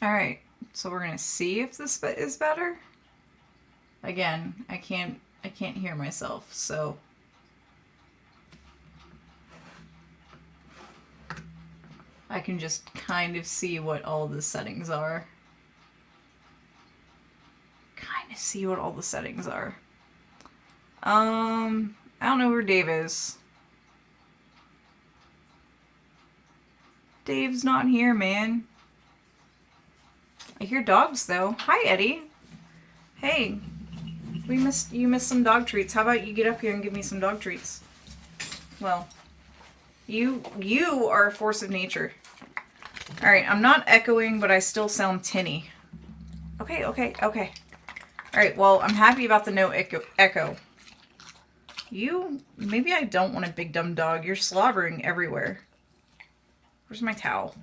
Alright, so we're gonna see if this is better. Again, I can't hear myself, so I can just kind of see what all the settings are. I don't know where Dave is. Dave's not here, man. I hear dogs though. Hi, Eddie. Hey, you missed some dog treats. How about you get up here and give me some dog treats? Well, you are a force of nature. All right, I'm not echoing, but I still sound tinny. Okay. All right, well, I'm happy about the no echo. Maybe I don't want a big dumb dog. You're slobbering everywhere. Where's my towel?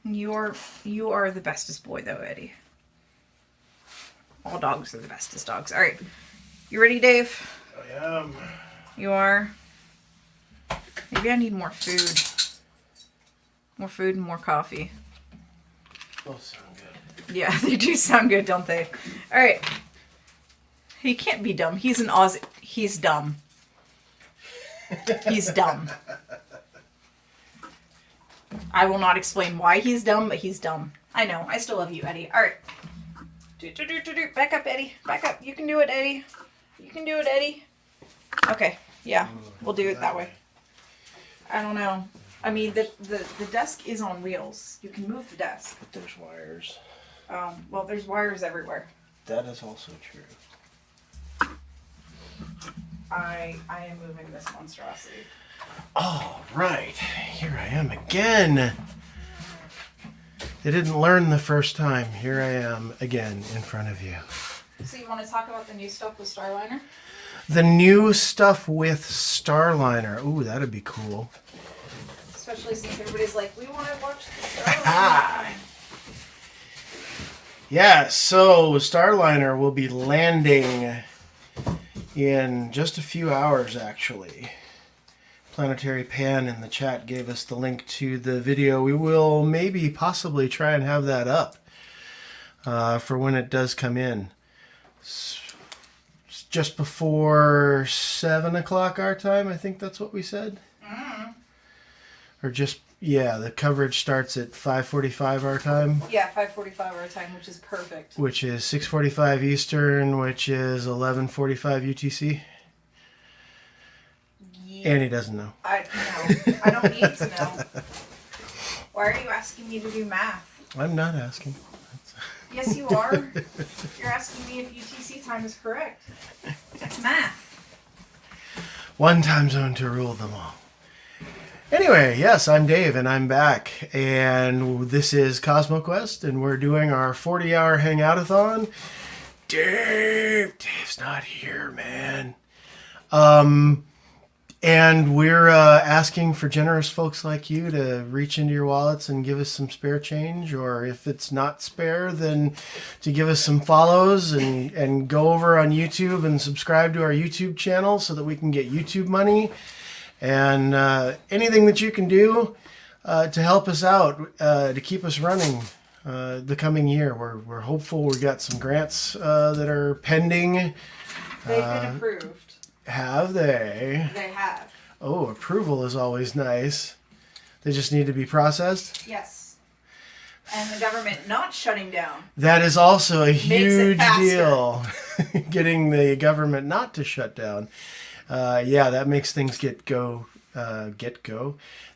You are the bestest boy though, Eddie. All dogs are the bestest dogs. All right, you ready, Dave? I am. You are. Maybe I need more food. More food and more coffee. Both sound good. Yeah, they do sound good, don't they? All right. He can't be dumb. He's an Aussie. He's dumb. He's dumb. I will not explain why he's dumb, but he's dumb. I know. I still love you, Eddie. All right. Back up, Eddie. Back up. You can do it, Eddie. You can do it, Eddie. Okay. Yeah. We'll do it that way. I don't know. I mean, the desk is on wheels. You can move the desk. But there's wires. Well, there's wires everywhere. That is also true. I am moving this monstrosity. All right. Here I am again. They didn't learn the first time. Here I am again in front of you. So you want to talk about the new stuff with Starliner? The new stuff with Starliner. Ooh, that'd be cool. Especially since everybody's like, we want to watch the Starliner. Yeah, so Starliner will be landing in just a few hours, actually. Planetary Pan in the chat gave us the link to the video. We will possibly try and have that up for when it does come in. It's just before 7 o'clock our time, I think that's what we said. Or just, yeah, the coverage starts at 5:45 our time. Yeah, 5:45 our time, which is perfect. Which is 6:45 Eastern, which is 11:45 UTC. Yeah. Annie doesn't know. I don't need to know. Why are you asking me to do math? I'm not asking. Yes, you are. You're asking me if UTC time is correct. That's math. One time zone to rule them all. Anyway, yes, I'm Dave, and I'm back. And this is CosmoQuest, and we're doing our 40-hour hangout-a-thon. Dave's not here, man. And we're asking for generous folks like you to reach into your wallets and give us some spare change, or if it's not spare, then to give us some follows and go over on YouTube and subscribe to our YouTube channel so that we can get YouTube money. And anything that you can do to help us out, to keep us running the coming year. We're hopeful. We've got some grants that are pending. They've been approved. Have they? They have. Oh, approval is always nice. They just need to be processed? Yes. And the government not shutting down. That is also a huge deal. faster. Getting the government not to shut down. Yeah, that makes things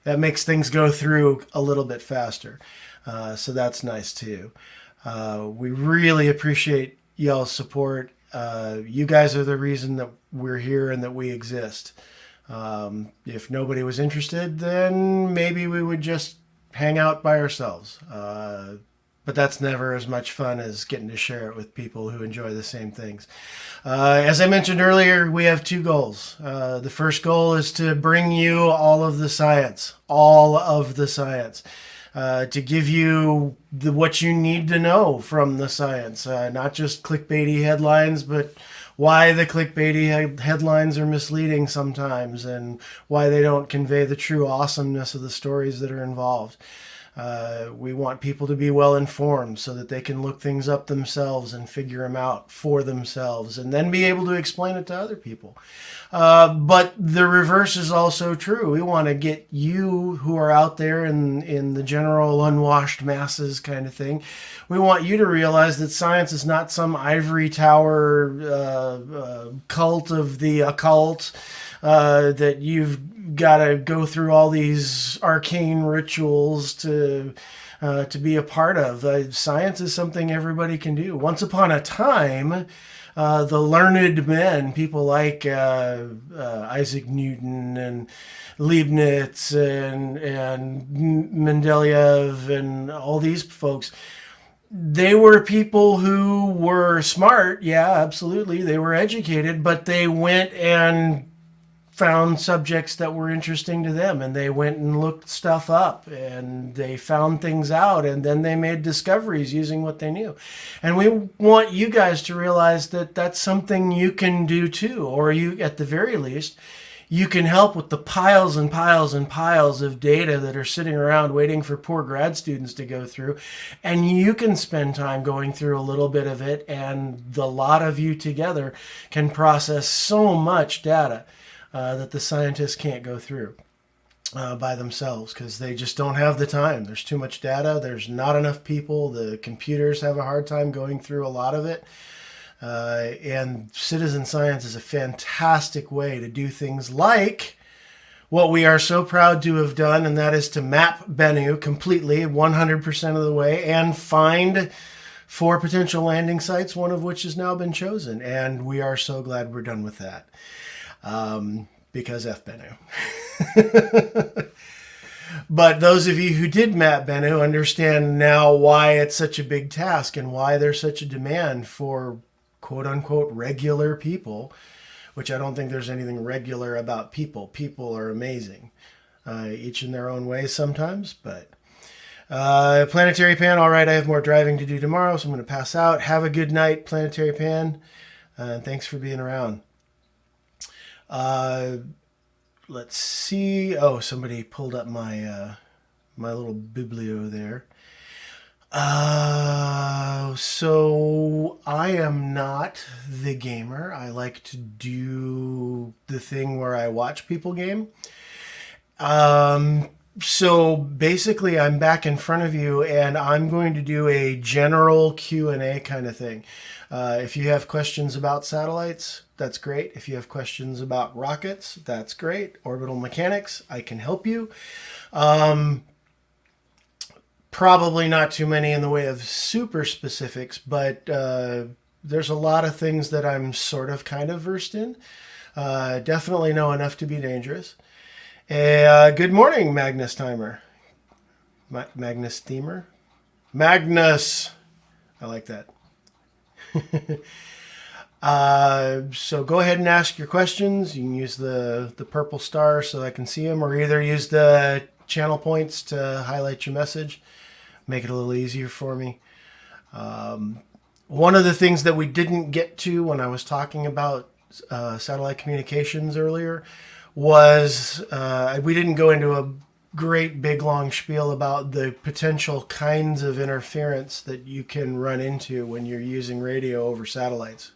That makes things go through a little bit faster. So that's nice too. We really appreciate y'all's support. You guys are the reason that we're here and that we exist. If nobody was interested, then maybe we would just hang out by ourselves. But that's never as much fun as getting to share it with people who enjoy the same things. As I mentioned earlier, we have two goals. The first goal is to bring you all of the science, to give you what you need to know from the science, not just clickbaity headlines, but why the clickbaity headlines are misleading sometimes, and why they don't convey the true awesomeness of the stories that are involved. We want people to be well informed so that they can look things up themselves and figure them out for themselves and then be able to explain it to other people. But the reverse is also true. We want to get you who are out there in the general unwashed masses kind of thing. We want you to realize that science is not some ivory tower cult of the occult, that you've got to go through all these arcane rituals to be a part of. Science is something everybody can do. Once upon a time, the learned men, people like Isaac Newton and Leibniz and Mendeleev and all these folks, they were people who were smart. Yeah, absolutely. They were educated, but they went and found subjects that were interesting to them, and they went and looked stuff up, and they found things out, and then they made discoveries using what they knew. And we want you guys to realize that that's something you can do too, or you, at the very least, you can help with the piles and piles and piles of data that are sitting around waiting for poor grad students to go through. And you can spend time going through a little bit of it, and the lot of you together can process so much data that the scientists can't go through by themselves, because they just don't have the time. There's too much data. There's not enough people. The computers have a hard time going through a lot of it. And citizen science is a fantastic way to do things like what we are so proud to have done, and that is to map Bennu completely, 100% of the way, and find 4 potential landing sites, one of which has now been chosen. And we are so glad we're done with that. Because F Bennu. But those of you who did map Bennu understand now why it's such a big task and why there's such a demand for quote-unquote regular people, which I don't think there's anything regular about people. People are amazing, each in their own ways sometimes. But Planetary Pan, all right, I have more driving to do tomorrow, so I'm going to pass out. Have a good night, Planetary Pan, and thanks for being around. Let's see. Oh, somebody pulled up my my little biblio there. So I am not the gamer. I like to do the thing where I watch people game. So basically I'm back in front of you, and I'm going to do a general Q&A kind of thing. If you have questions about satellites, that's great. If you have questions about rockets, that's great. Orbital mechanics, I can help you. Probably not too many in the way of super specifics, but there's a lot of things that I'm sort of kind of versed in. Definitely know enough to be dangerous. Good morning, Magnus Timer. Magnus Themer? Magnus! I like that. So go ahead and ask your questions. You can use the purple star so I can see them, or either use the channel points to highlight your message. Make it a little easier for me. One of the things that we didn't get to when I was talking about satellite communications earlier was we didn't go into a great big long spiel about the potential kinds of interference that you can run into when you're using radio over satellites.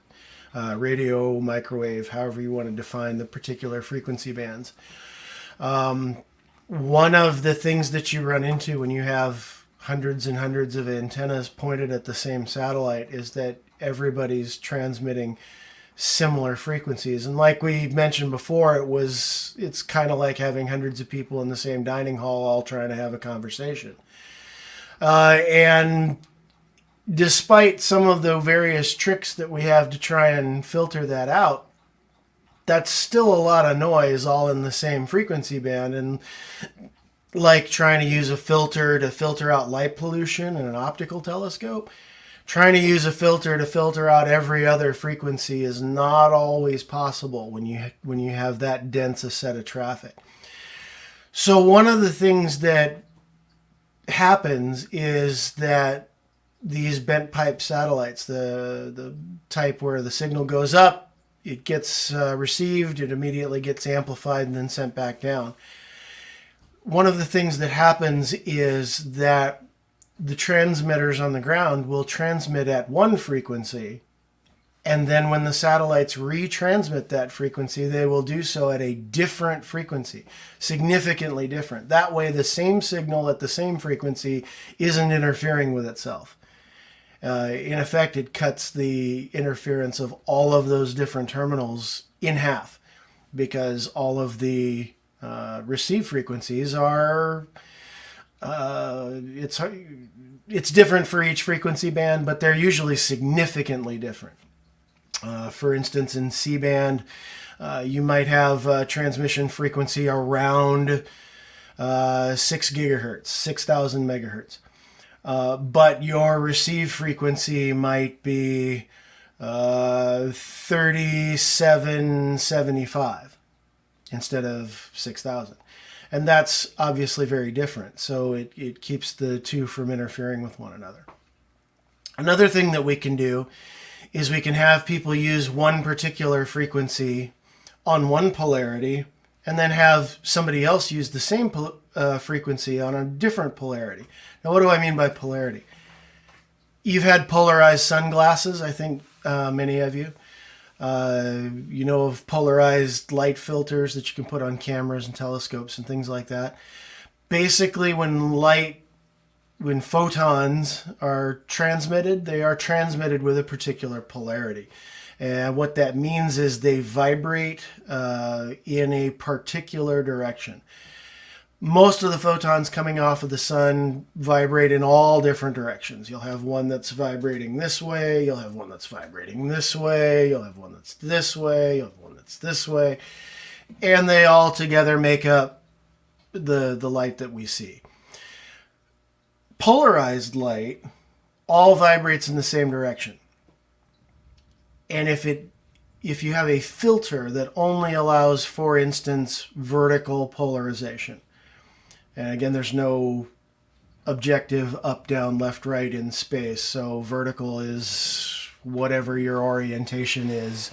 Radio, microwave, however you want to define the particular frequency bands. One of the things that you run into when you have hundreds and hundreds of antennas pointed at the same satellite is that everybody's transmitting similar frequencies. And like we mentioned before, it's kind of like having hundreds of people in the same dining hall all trying to have a conversation. And despite some of the various tricks that we have to try and filter that out, that's still a lot of noise all in the same frequency band. And like trying to use a filter to filter out light pollution in an optical telescope, trying to use a filter to filter out every other frequency is not always possible when you have that dense a set of traffic. So one of the things that happens is that these bent pipe satellites, the type where the signal goes up it gets received, it immediately gets amplified and then sent back down. One of the things that happens is that the transmitters on the ground will transmit at one frequency, and then when the satellites retransmit that frequency, they will do so at a different frequency, significantly different. That way, the same signal at the same frequency isn't interfering with itself. In effect, it cuts the interference of all of those different terminals in half, because all of the receive frequencies are it's different for each frequency band, but they're usually significantly different. For instance, in C-band, you might have a transmission frequency around 6 gigahertz, 6,000 megahertz. But your receive frequency might be 3775 instead of 6,000. And that's obviously very different. So it keeps the two from interfering with one another. Another thing that we can do is we can have people use one particular frequency on one polarity and then have somebody else use the same frequency on a different polarity. Now, what do I mean by polarity? You've had polarized sunglasses, I think many of you. You know of polarized light filters that you can put on cameras and telescopes and things like that. Basically, when photons are transmitted, they are transmitted with a particular polarity. And what that means is they vibrate in a particular direction. Most of the photons coming off of the sun vibrate in all different directions. You'll have one that's vibrating this way, you'll have one that's vibrating this way, you'll have one that's this way, you'll have one that's this way, and they all together make up the light that we see. Polarized light all vibrates in the same direction. And if you have a filter that only allows, for instance, vertical polarization, and again, there's no objective up, down, left, right in space, so vertical is whatever your orientation is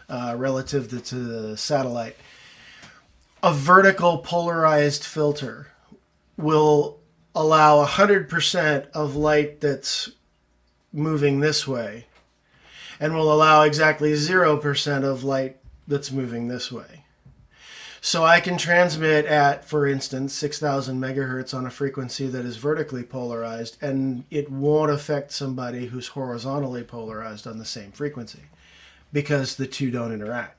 relative to the satellite. A vertical polarized filter will allow 100% of light that's moving this way, and will allow exactly 0% of light that's moving this way. So I can transmit at, for instance, 6,000 megahertz on a frequency that is vertically polarized, and it won't affect somebody who's horizontally polarized on the same frequency, because the two don't interact.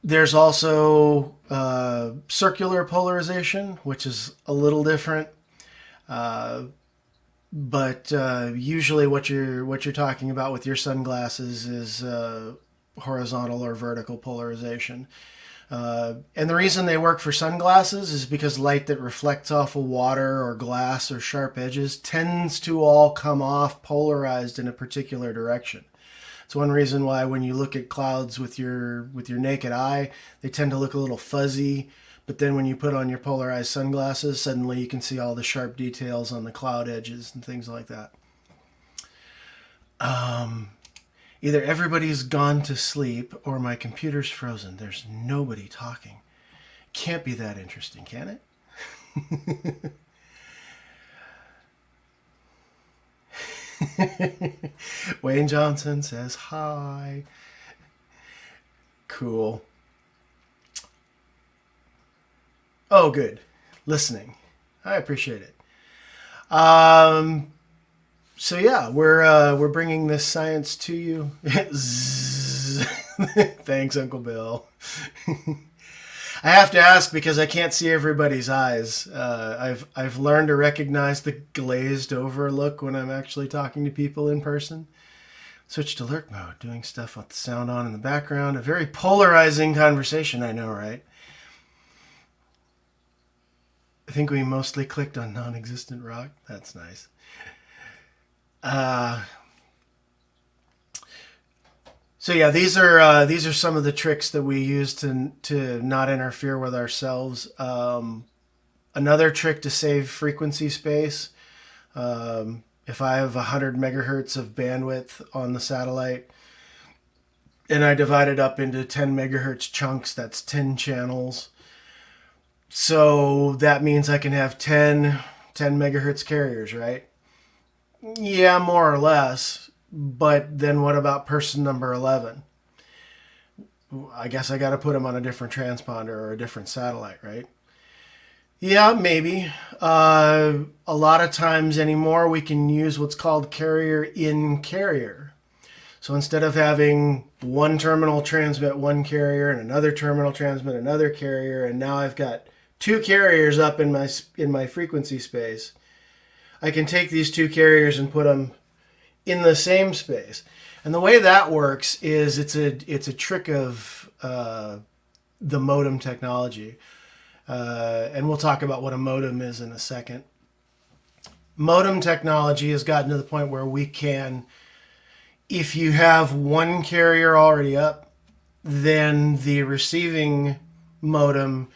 There's also circular polarization, which is a little different. But usually what you're talking about with your sunglasses is horizontal or vertical polarization. And the reason they work for sunglasses is because light that reflects off of water or glass or sharp edges tends to all come off polarized in a particular direction. It's one reason why when you look at clouds with your naked eye, they tend to look a little fuzzy. But then when you put on your polarized sunglasses, suddenly you can see all the sharp details on the cloud edges and things like that. Either everybody's gone to sleep or my computer's frozen. There's nobody talking. Can't be that interesting, can it? Wayne Johnson says hi. Cool. Oh, good. Listening. I appreciate it. So yeah, we're bringing this science to you. Thanks, Uncle Bill. I have to ask because I can't see everybody's eyes. I've learned to recognize the glazed over look when I'm actually talking to people in person. Switch to lurk mode, doing stuff with the sound on in the background. A very polarizing conversation, I know, right? I think we mostly clicked on non-existent rock. That's nice. So yeah, these are some of the tricks that we use to not interfere with Another trick to save frequency space, and if I have 100 megahertz of bandwidth on the satellite and I divide it up into 10 megahertz chunks, that's 10 channels. So that means I can have 10 megahertz carriers, right? Yeah, more or less. But then what about person number 11? I guess I got to put them on a different transponder or a different satellite, right? Yeah, maybe. A lot of times anymore, we can use what's called carrier in carrier. So instead of having one terminal transmit one carrier and another terminal transmit another carrier, and now I've got two carriers up in my frequency space, I can take these two carriers and put them in the same space. And the way that works is it's a trick of the modem technology. And we'll talk about what a modem is in a second. Modem technology has gotten to the point where we can, if you have one carrier already up, then the receiving modem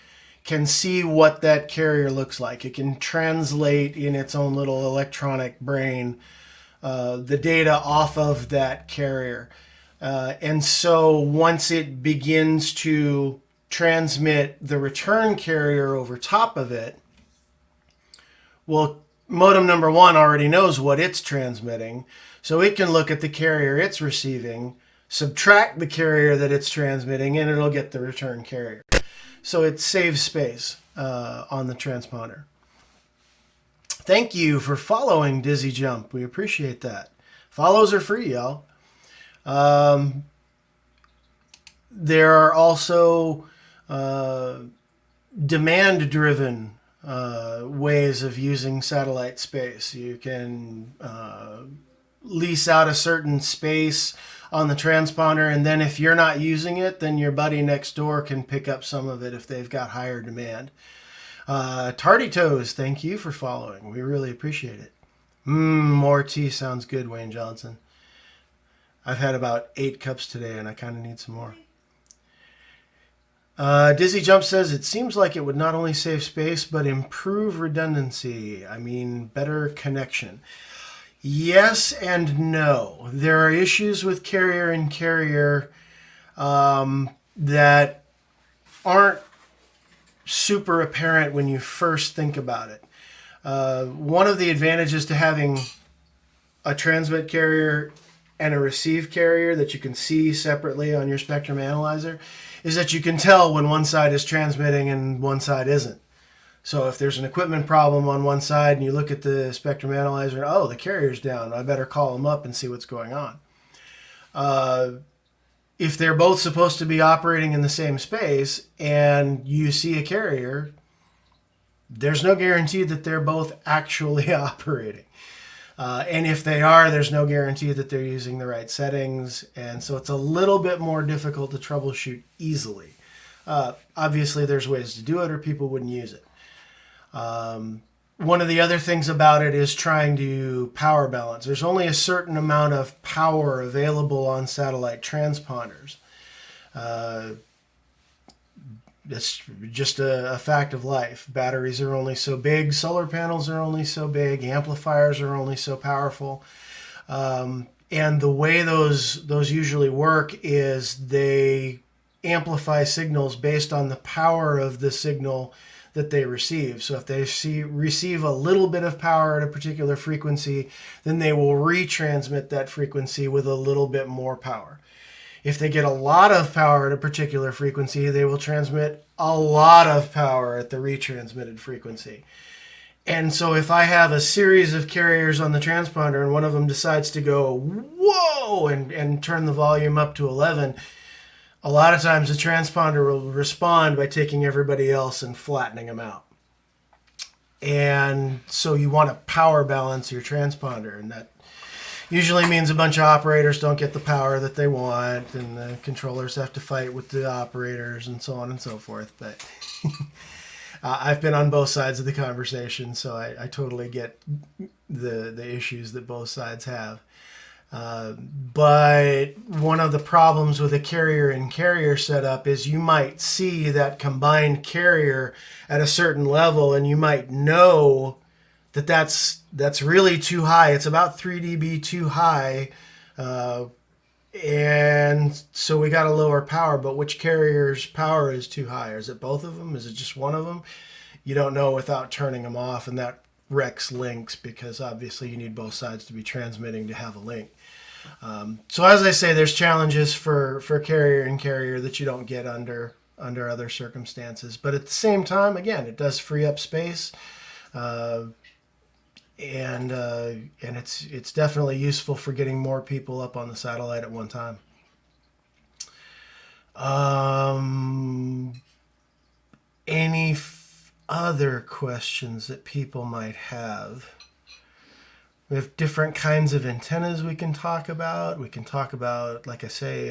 can see what that carrier looks like. It can translate in its own little electronic brain the data off of that carrier. And so once it begins to transmit the return carrier over top of it, well, modem number one already knows what it's transmitting. So it can look at the carrier it's receiving, subtract the carrier that it's transmitting, and it'll get the return carrier. So it saves space on the transponder. Thank you for following Dizzy Jump. We appreciate that. Follows are free, y'all. There are also demand-driven ways of using satellite space. You can lease out a certain space on the transponder, and then if you're not using it, then your buddy next door can pick up some of it if they've got higher demand. Tardy Toes, thank you for following. We really appreciate it. More tea sounds good, Wayne Johnson. I've had about 8 cups today, and I kind of need some more. Dizzy Jump says, it seems like it would not only save space, but improve redundancy. I mean, better connection. Yes and no. There are issues with carrier and carrier that aren't super apparent when you first think about it. One of the advantages to having a transmit carrier and a receive carrier that you can see separately on your spectrum analyzer is that you can tell when one side is transmitting and one side isn't. So if there's an equipment problem on one side and you look at the spectrum analyzer, oh, the carrier's down, I better call them up and see what's going on. If they're both supposed to be operating in the same space and you see a carrier, there's no guarantee that they're both actually operating. And if they are, there's no guarantee that they're using the right settings. And so it's a little bit more difficult to troubleshoot easily. Obviously, there's ways to do it or people wouldn't use it. One of the other things about it is trying to power balance. There's only a certain amount of power available on satellite transponders. It's just a fact of life. Batteries are only so big, solar panels are only so big, amplifiers are only so powerful. And the way those usually work is they amplify signals based on the power of the signal that they receive. So if they receive a little bit of power at a particular frequency, then they will retransmit that frequency with a little bit more power. If they get a lot of power at a particular frequency, they will transmit a lot of power at the retransmitted frequency. And so if I have a series of carriers on the transponder and one of them decides to go, whoa, and turn the volume up to 11, a lot of times the transponder will respond by taking everybody else and flattening them out. And so you want to power balance your transponder, and that usually means a bunch of operators don't get the power that they want, and the controllers have to fight with the operators and so on and so forth. But I've been on both sides of the conversation, so I totally get the issues that both sides have. But one of the problems with a carrier and carrier setup is you might see that combined carrier at a certain level, and you might know that's really too high. It's about 3 dB too high, and so we got a lower power. But which carrier's power is too high? Is it both of them? Is it just one of them? You don't know without turning them off, and that wrecks links because obviously you need both sides to be transmitting to have a link. So as I say, there's challenges for carrier and carrier that you don't get under other circumstances. But at the same time, again, it does free up space. And it's definitely useful for getting more people up on the satellite at one time. Any other questions that people might have? We have different kinds of antennas we can talk about. We can talk about, like I say,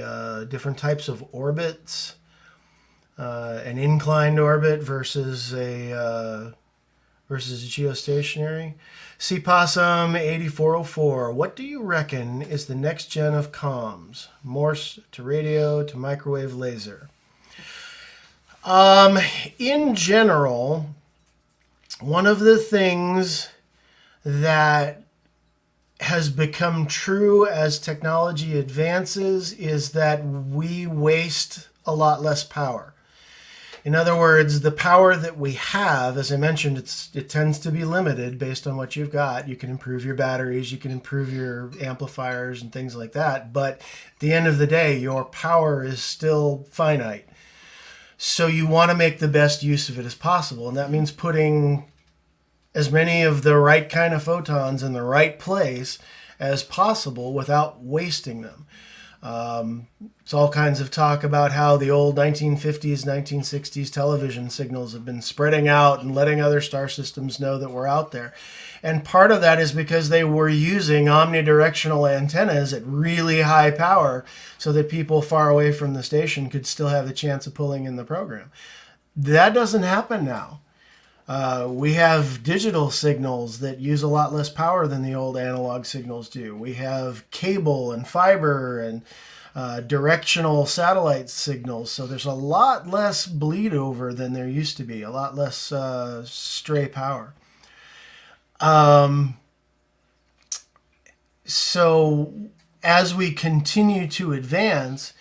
different types of orbits. An inclined orbit versus a geostationary. CPOSSUM 8404. What do you reckon is the next gen of comms? Morse to radio to microwave laser. In general, one of the things that has become true as technology advances is that we waste a lot less power. In other words, the power that we have, as I mentioned, it tends to be limited based on what you've got. You can improve your batteries, you can improve your amplifiers and things like that. But at the end of the day, your power is still finite. So you want to make the best use of it as possible. And that means putting as many of the right kind of photons in the right place as possible without wasting them. It's all kinds of talk about how the old 1950s, 1960s television signals have been spreading out and letting other star systems know that we're out there. And part of that is because they were using omnidirectional antennas at really high power so that people far away from the station could still have a chance of pulling in the program. That doesn't happen now. We have digital signals that use a lot less power than the old analog signals do. We have cable and fiber and directional satellite signals. So there's a lot less bleed over than there used to be, a lot less stray power. So as we continue to advance,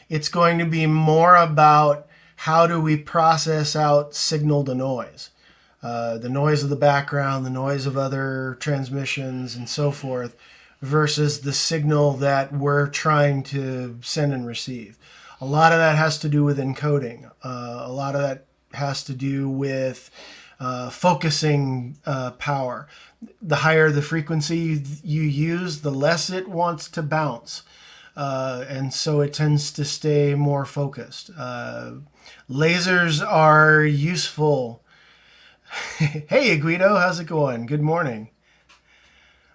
it's going to be more about how do we process out signal to noise. The noise of the background, the noise of other transmissions and so forth, versus the signal that we're trying to send and receive. A lot of that has to do with encoding. A lot of that has to do with focusing power. The higher the frequency you use, the less it wants to bounce. And so it tends to stay more focused. Lasers are useful. Hey, Guido, how's it going? Good morning.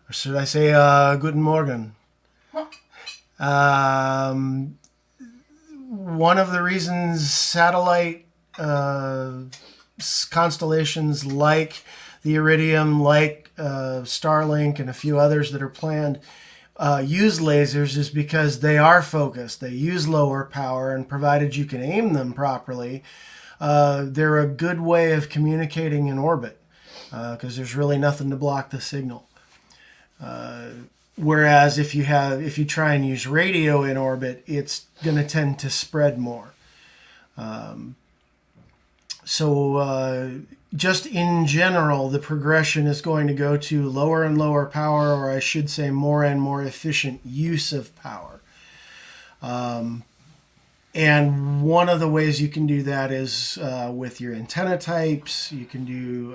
Or should I say, guten Morgen? One of the reasons satellite constellations like the Iridium, like Starlink, and a few others that are planned use lasers is because they are focused. They use lower power, and provided you can aim them properly, they're a good way of communicating in orbit because there's really nothing to block the signal. Whereas if you try and use radio in orbit, it's going to tend to spread more. So just in general, the progression is going to go to lower and lower power, or I should say more and more efficient use of power. And one of the ways you can do that is with your antenna types. You can do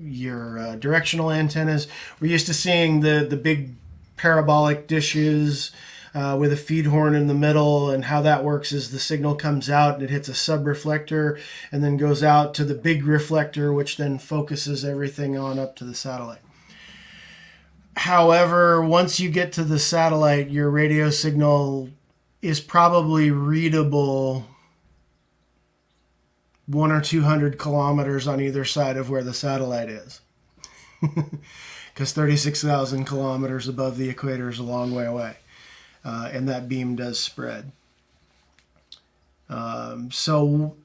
your directional antennas. We're used to seeing the big parabolic dishes with a feed horn in the middle, and how that works is the signal comes out and it hits a subreflector and then goes out to the big reflector, which then focuses everything on up to the satellite. However, once you get to the satellite, your radio signal is probably readable 100 or 200 kilometers on either side of where the satellite is. Because 36,000 kilometers above the equator is a long way away. And that beam does spread. So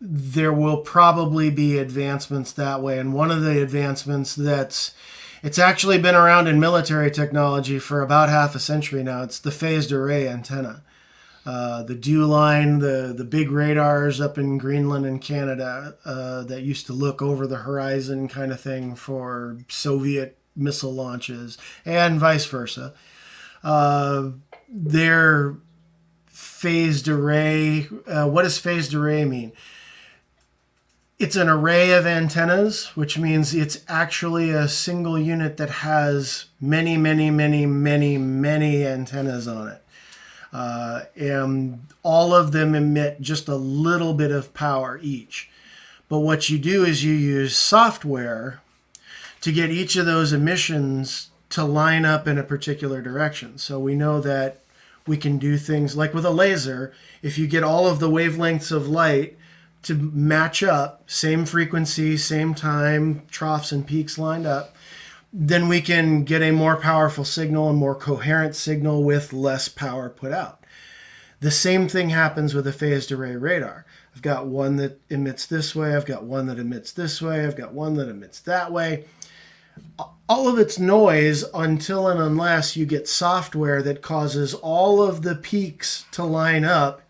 there will probably be advancements that way. And one of the advancements it's actually been around in military technology for about half a century now. It's the phased array antenna. The dew line, the big radars up in Greenland and Canada that used to look over the horizon kind of thing for Soviet missile launches and vice versa. They're phased array. What does phased array mean? It's an array of antennas, which means it's actually a single unit that has many, many, many, many, many antennas on it. And all of them emit just a little bit of power each. But what you do is you use software to get each of those emissions to line up in a particular direction. So we know that we can do things like with a laser. If you get all of the wavelengths of light to match up, same frequency, same time, troughs and peaks lined up, then we can get a more powerful signal, a more coherent signal with less power put out. The same thing happens with a phased array radar. I've got one that emits this way, I've got one that emits this way, I've got one that emits that way. All of it's noise until and unless you get software that causes all of the peaks to line up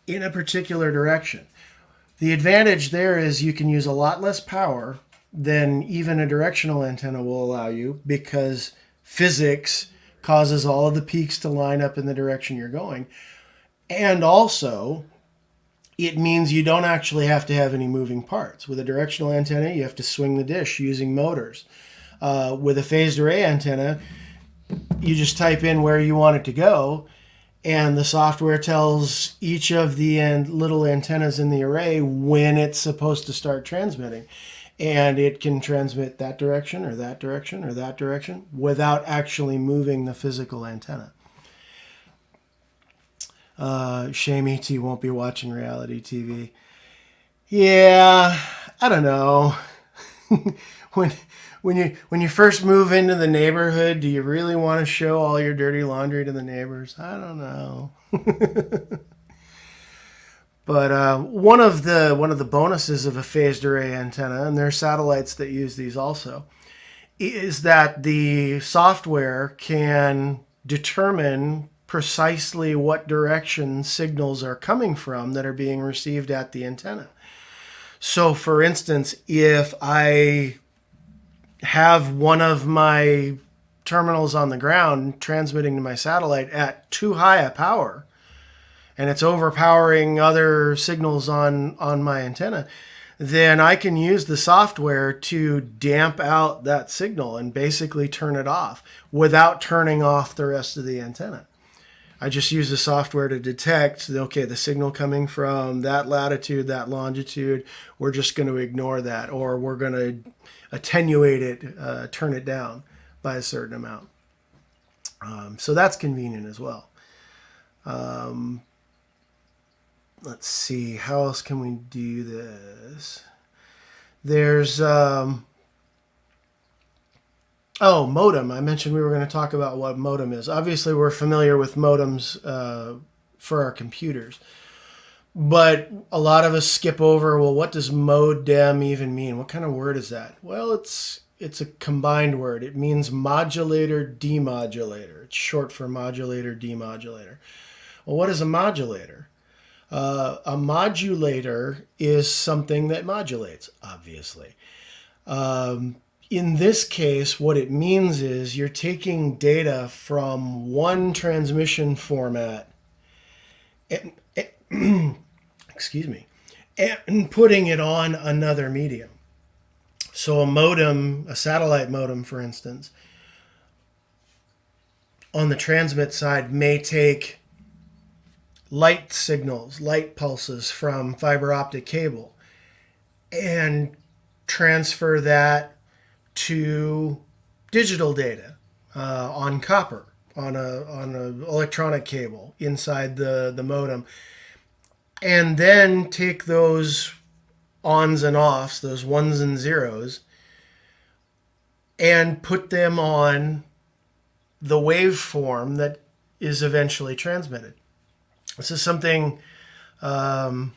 in a particular direction. The advantage there is you can use a lot less power than even a directional antenna will allow you, because physics causes all of the peaks to line up in the direction you're going. And also, it means you don't actually have to have any moving parts. With a directional antenna, you have to swing the dish using motors. With a phased array antenna, you just type in where you want it to go, and the software tells each of the little antennas in the array when it's supposed to start transmitting. And it can transmit that direction or that direction or that direction without actually moving the physical antenna. Shame E.T. won't be watching reality TV. Yeah, I don't know. When you first move into the neighborhood, do you really want to show all your dirty laundry to the neighbors? I don't know. But one of the bonuses of a phased array antenna, and there are satellites that use these also, is that the software can determine precisely what direction signals are coming from that are being received at the antenna. So, for instance, if I have one of my terminals on the ground transmitting to my satellite at too high a power, and it's overpowering other signals on my antenna, then I can use the software to damp out that signal and basically turn it off without turning off the rest of the antenna. I just use the software to detect, okay, the signal coming from that latitude, that longitude, we're just going to ignore that, or we're going to attenuate it, turn it down by a certain amount. So that's convenient as well. Let's see, how else can we do this? There's, modem. I mentioned we were going to talk about what modem is. Obviously, we're familiar with modems for our computers. But a lot of us skip over, well, what does modem even mean? What kind of word is that? Well, it's a combined word. It means modulator, demodulator. It's short for modulator, demodulator. Well, what is a modulator? A modulator is something that modulates, obviously. In this case, what it means is you're taking data from one transmission format and and putting it on another medium. So a modem, a satellite modem, for instance, on the transmit side may take light signals, light pulses from fiber optic cable and transfer that to digital data on copper, on a electronic cable inside the modem, and then take those ons and offs, those ones and zeros, and put them on the waveform that is eventually transmitted. This is something a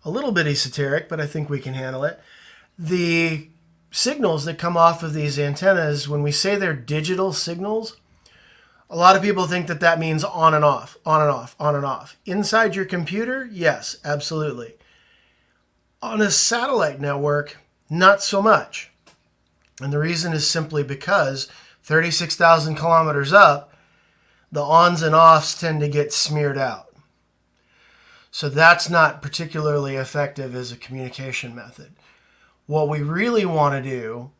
a little bit esoteric, but I think we can handle it. The signals that come off of these antennas, when we say they're digital signals, a lot of people think that that means on and off, on and off, on and off. Inside your computer, yes, absolutely. On a satellite network, not so much. And the reason is simply because 36,000 kilometers up, the ons and offs tend to get smeared out. So that's not particularly effective as a communication method. What we really want to do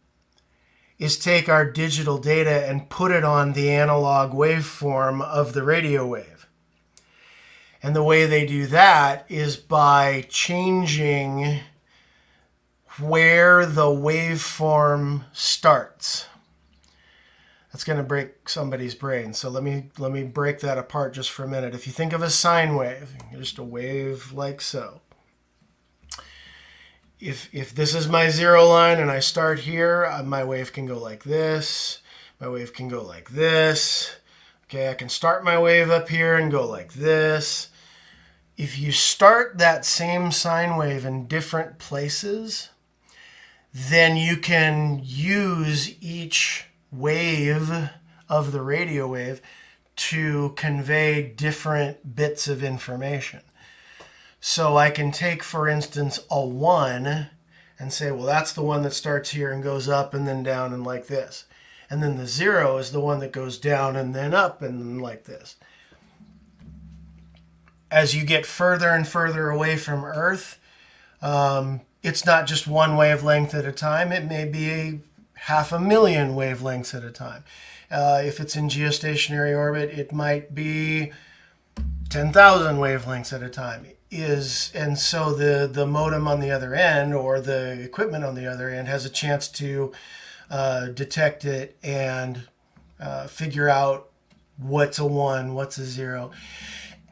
is take our digital data and put it on the analog waveform of the radio wave. And the way they do that is by changing where the waveform starts. That's going to break somebody's brain. So let me break that apart just for a minute. If you think of a sine wave, just a wave like so. If this is my zero line and I start here, my wave can go like this. My wave can go like this. Okay, I can start my wave up here and go like this. If you start that same sine wave in different places, then you can use each wave of the radio wave to convey different bits of information. So I can take, for instance, a 1 and say, well, that's the one that starts here and goes up and then down and like this. And then the 0 is the one that goes down and then up and then like this. As you get further and further away from Earth, it's not just one wavelength at a time. It may be 500,000 wavelengths at a time. If it's in geostationary orbit, it might be 10,000 wavelengths at a time. And so the modem on the other end, or the equipment on the other end, has a chance to detect it and figure out what's a 1, what's a 0.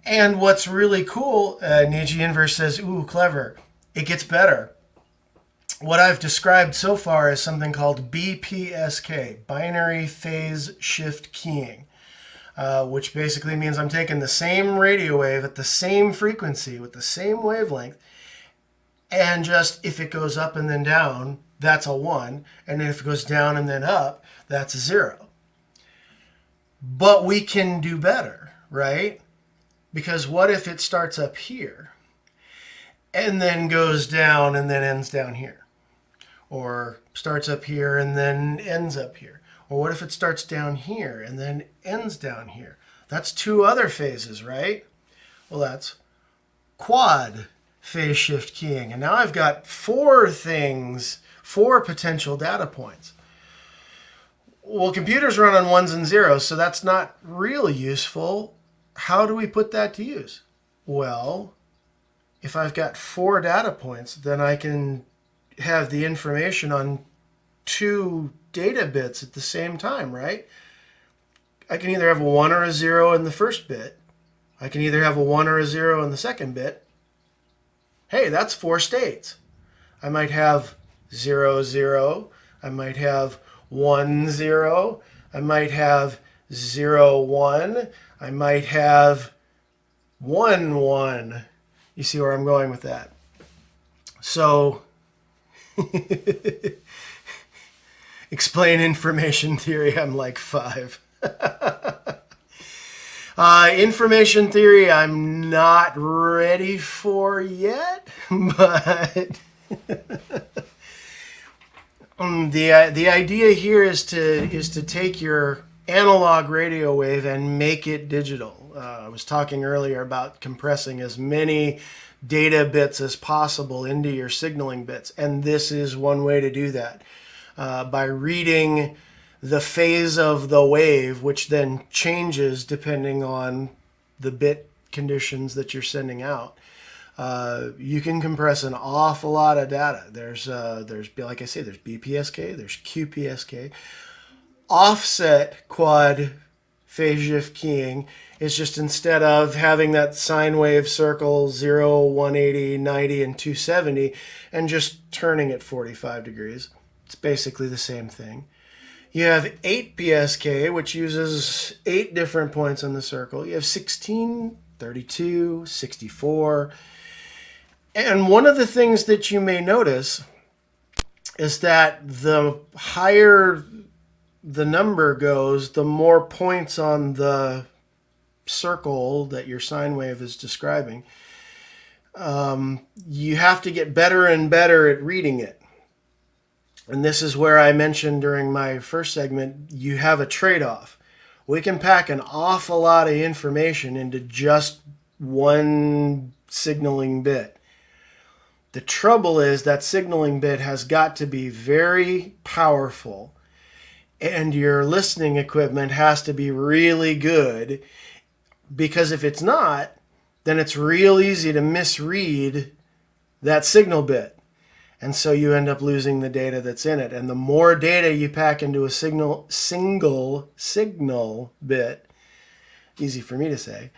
And what's really cool, Niji Inverse says, ooh, clever. It gets better. What I've described so far is something called BPSK, binary phase shift keying, which basically means I'm taking the same radio wave at the same frequency with the same wavelength, and just if it goes up and then down, that's a 1, and then if it goes down and then up, that's a 0. But we can do better, right? Because what if it starts up here and then goes down and then ends down here? Or starts up here and then ends up here? Or what if it starts down here and then ends down here? That's 2 other phases, right? Well, that's quad phase shift keying. And now I've got 4 things, 4 potential data points. Well, computers run on 1s and 0s, so that's not really useful. How do we put that to use? Well, if I've got 4 data points, then I can have the information on 2 data bits at the same time, right? I can either have a 1 or a 0 in the first bit. I can either have a 1 or a 0 in the second bit. Hey, that's 4 states. I might have 0, 0. I might have 1, 0. I might have 0, 1. I might have 1, 1. You see where I'm going with that? So, explain information theory, I'm like 5. Information theory, I'm not ready for yet, but the idea here is to take your analog radio wave and make it digital. I was talking earlier about compressing as many data bits as possible into your signaling bits, and this is one way to do that. By reading the phase of the wave, which then changes depending on the bit conditions that you're sending out, you can compress an awful lot of data. There's like I say, there's BPSK, there's QPSK. Offset quad phase shift keying is just, instead of having that sine wave circle 0, 180, 90, and 270 and just turning it 45 degrees, it's basically the same thing. You have 8PSK, which uses 8 different points on the circle. You have 16, 32, 64. And one of the things that you may notice is that the higher the number goes, the more points on the circle that your sine wave is describing. You have to get better and better at reading it. And this is where I mentioned during my first segment, you have a trade-off. We can pack an awful lot of information into just one signaling bit. The trouble is that signaling bit has got to be very powerful, and your listening equipment has to be really good, because if it's not, then it's real easy to misread that signal bit. And so you end up losing the data that's in it. And the more data you pack into a single signal bit, easy for me to say,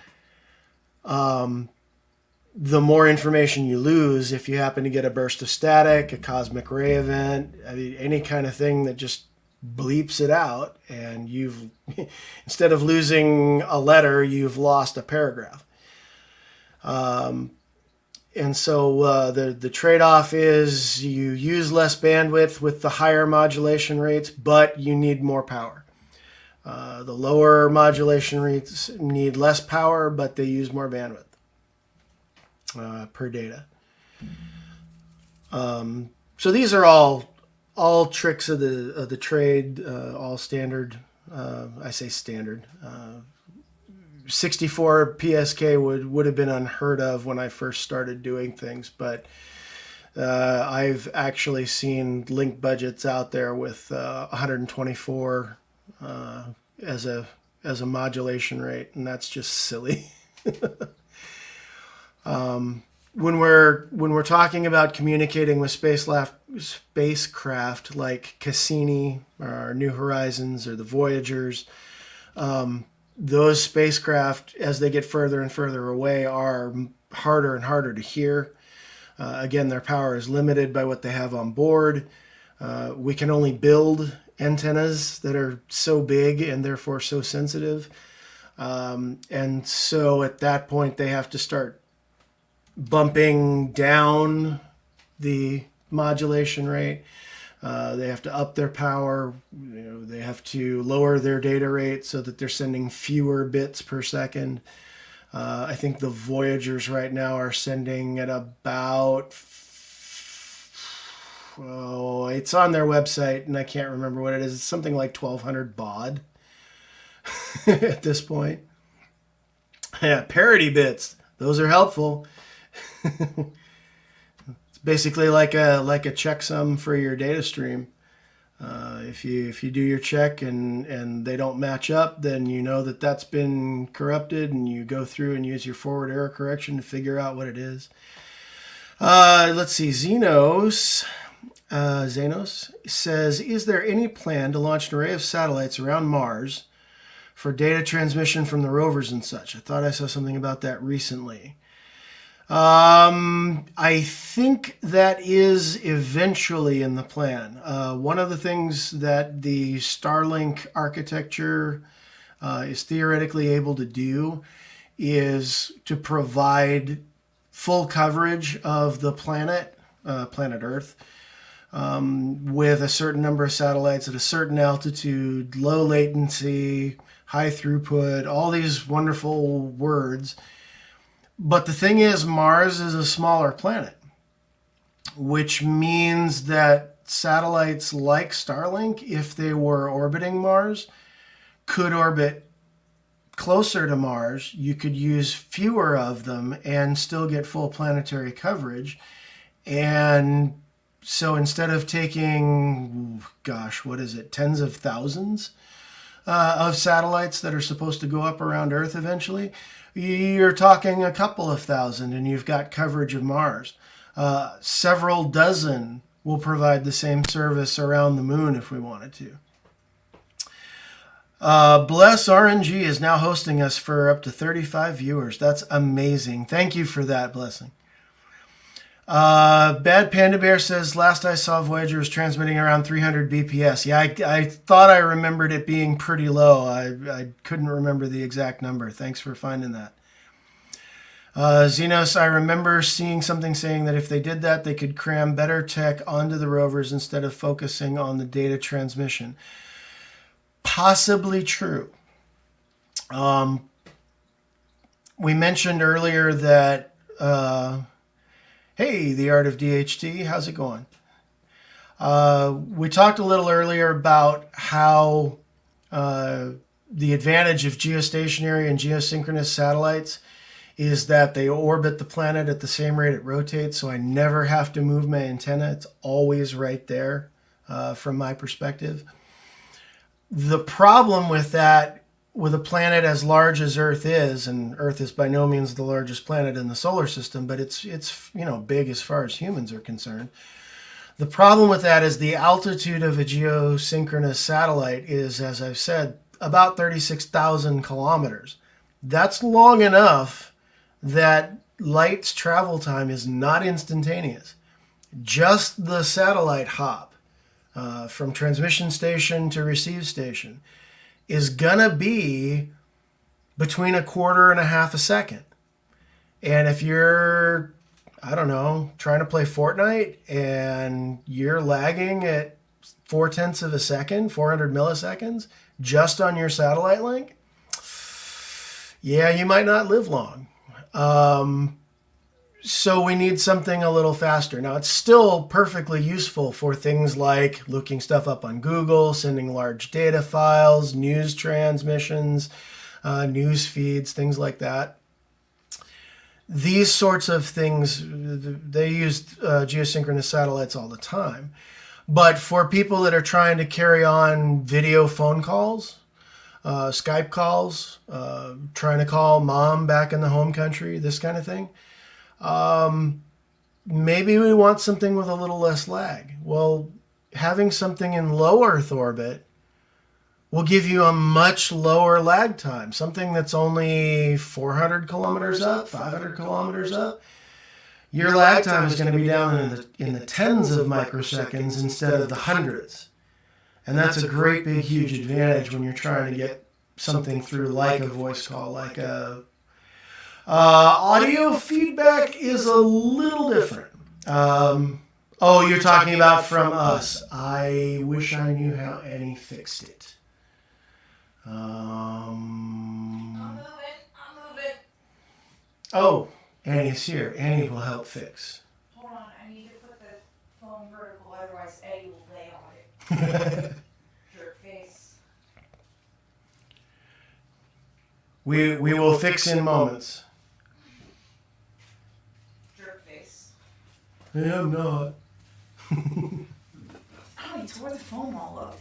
the more information you lose if you happen to get a burst of static, a cosmic ray event, I mean, any kind of thing that just bleeps it out, and you've, instead of losing a letter, you've lost a paragraph. And so the trade-off is you use less bandwidth with the higher modulation rates, but you need more power. The lower modulation rates need less power, but they use more bandwidth per data. So these are all tricks of the trade, all standard. I say standard. 64 PSK would have been unheard of when I first started doing things, but I've actually seen link budgets out there with 124 as a modulation rate, and that's just silly. When we're talking about communicating with spacecraft like Cassini or New Horizons or the Voyagers, those spacecraft, as they get further and further away, are harder and harder to hear. Again, their power is limited by what they have on board. We can only build antennas that are so big and therefore so sensitive. And so at that point, they have to start bumping down the modulation rate. They have to up their power. They have to lower their data rate so that they're sending fewer bits per second. I think the Voyagers right now are sending at about, it's on their website and I can't remember what it is. It's something like 1200 baud at this point. Yeah, parity bits. Those are helpful. Basically like a checksum for your data stream. If you do your check and they don't match up, then you know that that's been corrupted, and you go through and use your forward error correction to figure out what it is. Let's see. Xenos says, is there any plan to launch an array of satellites around Mars for data transmission from the rovers and such? I thought I saw something about that recently. I think that is eventually in the plan. One of the things that the Starlink architecture is theoretically able to do is to provide full coverage of the planet Earth, with a certain number of satellites at a certain altitude, low latency, high throughput, all these wonderful words. But the thing is, Mars is a smaller planet, which means that satellites like Starlink, if they were orbiting Mars, could orbit closer to Mars. You could use fewer of them and still get full planetary coverage. And so instead of taking, tens of thousands of satellites that are supposed to go up around Earth eventually, you're talking a couple of thousand and you've got coverage of Mars. Several dozen will provide the same service around the moon if we wanted to. Bless RNG is now hosting us for up to 35 viewers. That's amazing. Thank you for that, Blessing. Bad Panda Bear says, last I saw Voyager was transmitting around 300 BPS. Yeah, I thought I remembered it being pretty low. I couldn't remember the exact number. Thanks for finding that. Xenos, I remember seeing something saying that if they did that, they could cram better tech onto the rovers instead of focusing on the data transmission. Possibly true. We mentioned earlier that, hey, the art of DHT, how's it going? We talked a little earlier about how the advantage of geostationary and geosynchronous satellites is that they orbit the planet at the same rate it rotates, so I never have to move my antenna. It's always right there from my perspective. The problem with that, with a planet as large as Earth is, and Earth is by no means the largest planet in the solar system, but it's big as far as humans are concerned. The problem with that is the altitude of a geosynchronous satellite is, as I've said, about 36,000 kilometers. That's long enough that light's travel time is not instantaneous. Just the satellite hop from transmission station to receive station is gonna be between a quarter and a half a second. And if you're, I don't know, trying to play Fortnite and you're lagging at 0.4 of a second, 400 milliseconds, just on your satellite link, yeah, you might not live long. So we need something a little faster. Now, it's still perfectly useful for things like looking stuff up on Google, sending large data files, news transmissions, news feeds, things like that. These sorts of things, they use geosynchronous satellites all the time. But for people that are trying to carry on video phone calls, Skype calls, trying to call mom back in the home country, this kind of thing, maybe we want something with a little less lag. Well, having something in low Earth orbit will give you a much lower lag time. Something that's only 400 kilometers up, 500 kilometers up, your lag time is going to be down in the tens of microseconds instead of the hundreds. And that's a great big huge advantage when you're trying to get something through like a voice call, like a audio feedback is a little different. Oh, you're talking about from us. I wish I knew how Annie fixed it. I'm moving. Oh, Annie's here. Annie will help fix. Hold on, I need to put the phone vertical, otherwise Eddie will lay on it. Jerk face. We will fix in moments. Jerk face. Yeah, I'm not. Oh, he tore the phone all up.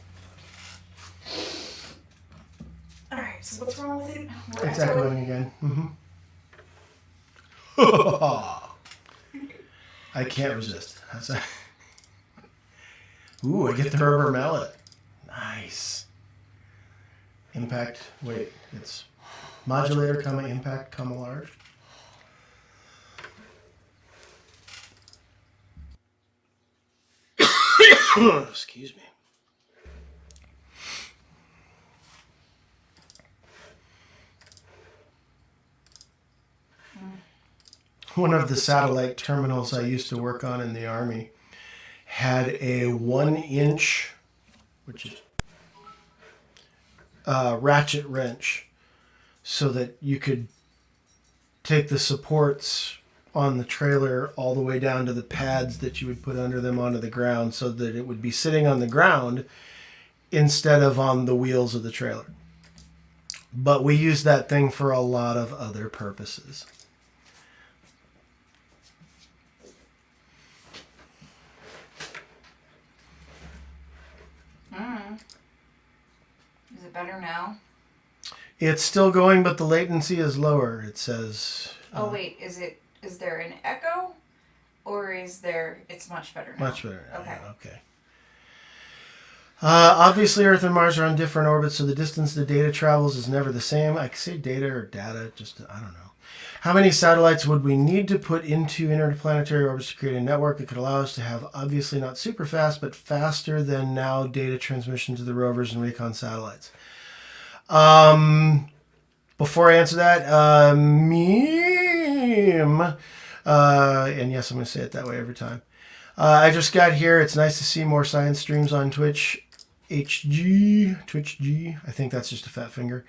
Alright, so what's wrong with it? It's echoing again. Mm-hmm. I can't resist. Ooh, I get the rubber mallet. Nice. Impact. Wait, it's modulator, comma, impact, comma, large. Excuse me. One of the satellite terminals I used to work on in the Army had a 1-inch, which is ratchet wrench, so that you could take the supports on the trailer all the way down to the pads that you would put under them onto the ground, so that it would be sitting on the ground instead of on the wheels of the trailer. But we used that thing for a lot of other purposes. Is it better now? It's still going, but the latency is lower, it says. Oh wait, is there an echo? Or it's much better now? Much better now. Okay. Yeah, okay. Obviously, Earth and Mars are on different orbits, so the distance the data travels is never the same. I could say data or data, just, I don't know. How many satellites would we need to put into interplanetary orbits to create a network that could allow us to have, obviously not super fast, but faster than now data transmission to the rovers and recon satellites? Before I answer that, stream. And yes, I'm going to say it that way every time. I just got here. It's nice to see more science streams on Twitch. Twitch G. I think that's just a fat finger.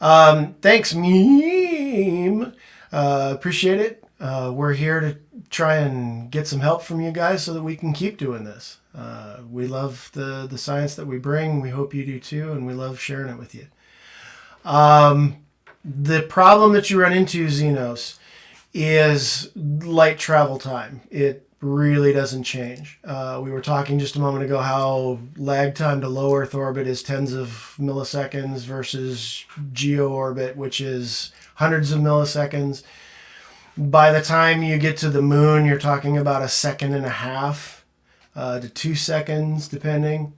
Thanks, meme. Appreciate it. We're here to try and get some help from you guys so that we can keep doing this. We love the science that we bring. We hope you do too, and we love sharing it with you. The problem that you run into, Xenos, is light travel time. It really doesn't change. We were talking just a moment ago how lag time to low Earth orbit is tens of milliseconds versus geo orbit, which is hundreds of milliseconds. By the time you get to the moon, you're talking about a second and a half to 2 seconds, depending.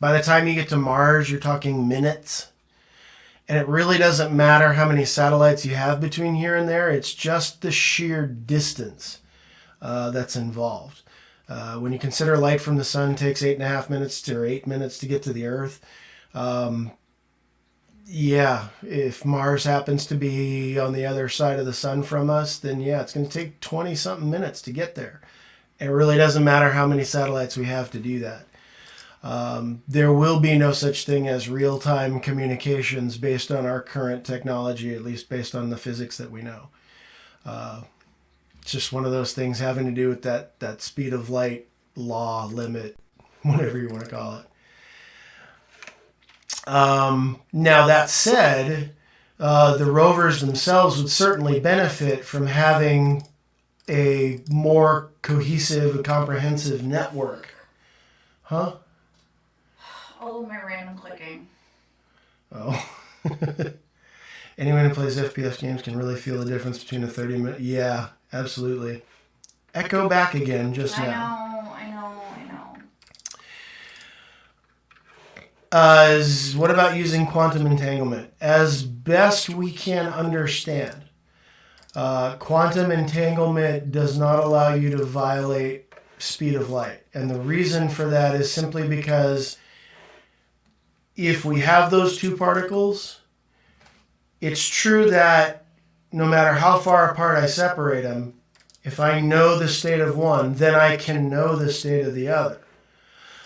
By the time you get to Mars, you're talking minutes. And it really doesn't matter how many satellites you have between here and there. It's just the sheer distance that's involved. When you consider light from the sun takes 8.5 minutes or 8 minutes to get to the Earth, yeah, if Mars happens to be on the other side of the sun from us, then yeah, it's going to take 20-something minutes to get there. It really doesn't matter how many satellites we have to do that. There will be no such thing as real-time communications based on our current technology, at least based on the physics that we know. It's just one of those things having to do with that speed of light law limit, whatever you want to call it. Now that said, the rovers themselves would certainly benefit from having a more cohesive and comprehensive network. Huh? All of my random clicking. Oh. Anyone who plays FPS games can really feel the difference between a 30-minute... Yeah, absolutely. Echo back again just now. I know. What about using quantum entanglement? As best we can understand, quantum entanglement does not allow you to violate speed of light. And the reason for that is simply because if we have those two particles, it's true that no matter how far apart I separate them, if I know the state of one, then I can know the state of the other.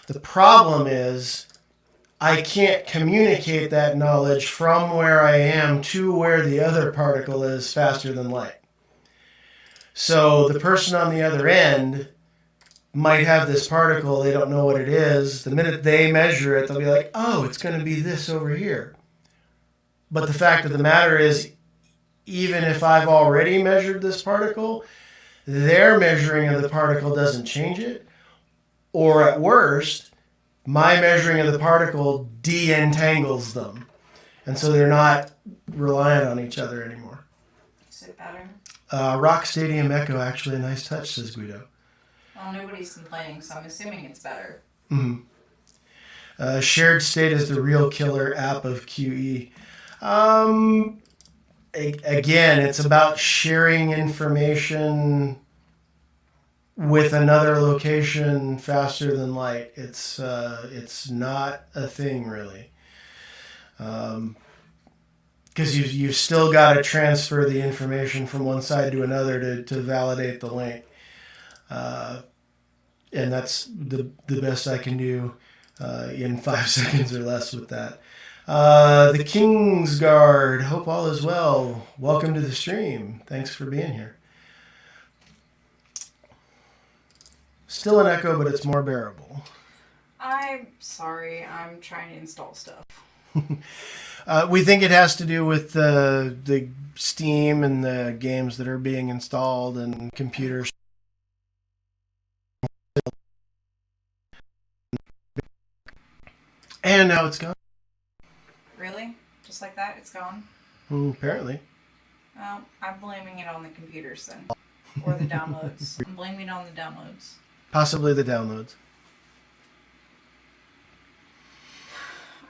The problem is I can't communicate that knowledge from where I am to where the other particle is faster than light. So the person on the other end might have this particle, they don't know what it is. The minute they measure it, they'll be like, oh, it's going to be this over here. But the fact of the matter is, even if I've already measured this particle, their measuring of the particle doesn't change it. Or at worst, my measuring of the particle de-entangles them. And so they're not reliant on each other anymore. Is it better? Rock Stadium Echo, actually a nice touch, says Guido. Well, nobody's complaining, so I'm assuming it's better. Mm-hmm. Shared State is the real killer app of QE. Again, it's about sharing information with another location faster than light. It's not a thing really, because you've still got to transfer the information from one side to another to validate the link, and that's the best I can do in 5 seconds or less with that. The Kingsguard, hope all is well. Welcome to the stream. Thanks for being here. Still an echo, but it's more bearable. I'm sorry. I'm trying to install stuff. We think it has to do with the Steam and the games that are being installed and computers. And now it's gone. Really? Just like that? It's gone? Apparently. Well, I'm blaming it on the computers then. Or the downloads. I'm blaming it on the downloads. Possibly the downloads.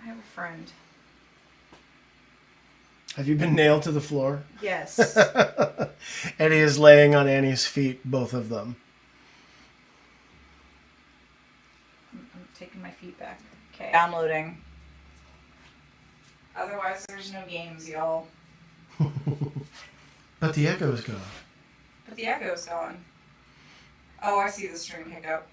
I have a friend. Have you been nailed to the floor? Yes. Eddie is laying on Annie's feet, both of them. I'm taking my feet back. Okay. Downloading. Otherwise, there's no games, y'all. But the echo is gone. But the echo's gone. Oh, I see the stream hiccup.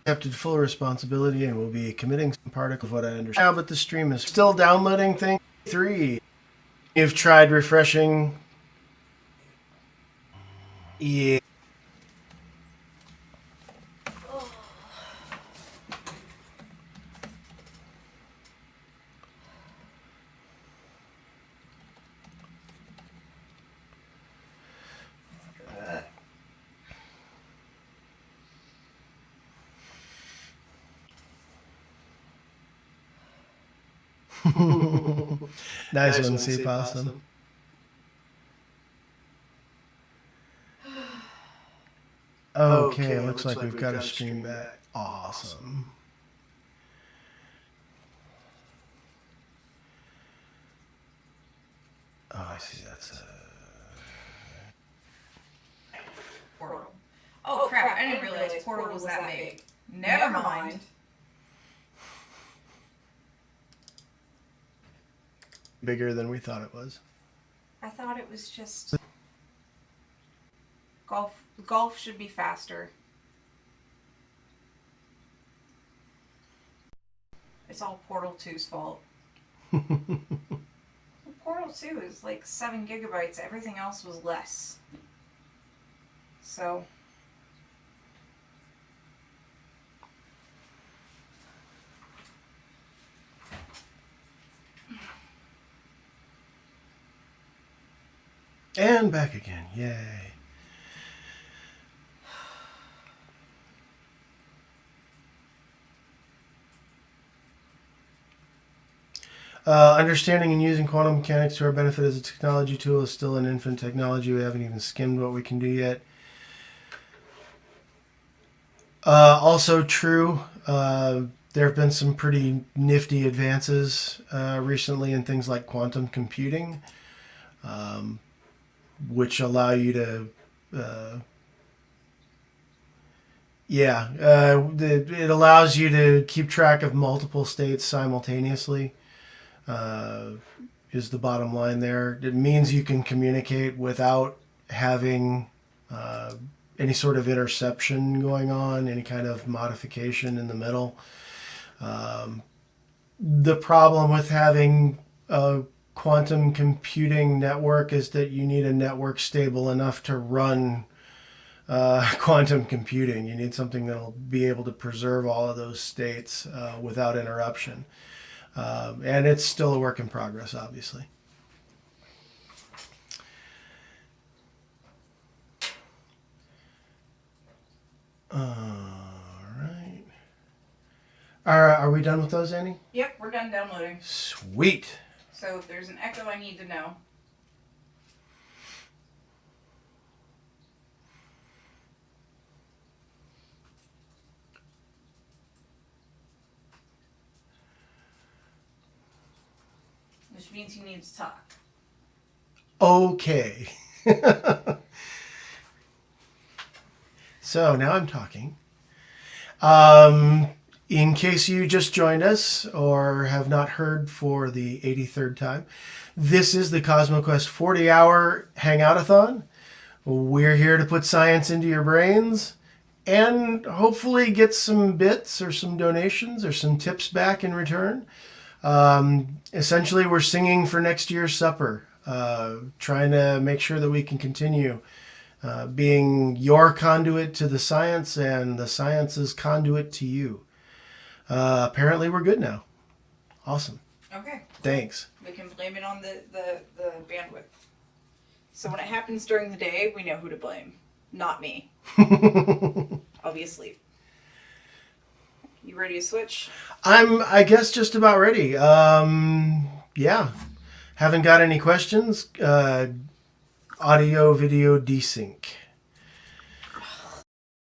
Accepted full responsibility and will be committing some part of what I understand. Now, but the stream is still downloading thing 3. You've tried refreshing. Yeah. Nice one, C Possum. Okay, looks like we've got a stream back. Awesome. Oh, I see. That's Portal. Oh crap, I didn't realize Portal was that big. Never mind. bigger than we thought it was. I thought it was just golf should be faster. It's all Portal 2's fault. Portal 2 is like 7 gigabytes. Everything else was less. So and back again. Yay. Understanding and using quantum mechanics to our benefit as a technology tool is still an infant technology. We haven't even skimmed what we can do yet. Also true, there have been some pretty nifty advances recently in things like quantum computing, which allow you to it allows you to keep track of multiple states simultaneously. Is the bottom line there. It means you can communicate without having any sort of interception going on, any kind of modification in the middle. The problem with having a quantum computing network is that you need a network stable enough to run quantum computing. You need something that'll be able to preserve all of those states without interruption. And it's still a work in progress, obviously. All right. Are we done with those, Annie? yep, we're done downloading. Sweet. So if there's an echo, I need to know. Which means you need to talk. Okay. So now I'm talking. In case you just joined us or have not heard for the 83rd time, this is the CosmoQuest 40-hour Hangout-a-thon. We're here to put science into your brains and hopefully get some bits or some donations or some tips back in return. Essentially, we're singing for next year's supper, trying to make sure that we can continue being your conduit to the science and the science's conduit to you. Apparently, we're good now. Awesome. Okay. Thanks. We can blame it on the bandwidth. So when it happens during the day, we know who to blame. Not me. I'll be asleep. You ready to switch? I guess, just about ready. Yeah. Haven't got any questions. Audio, video, desync.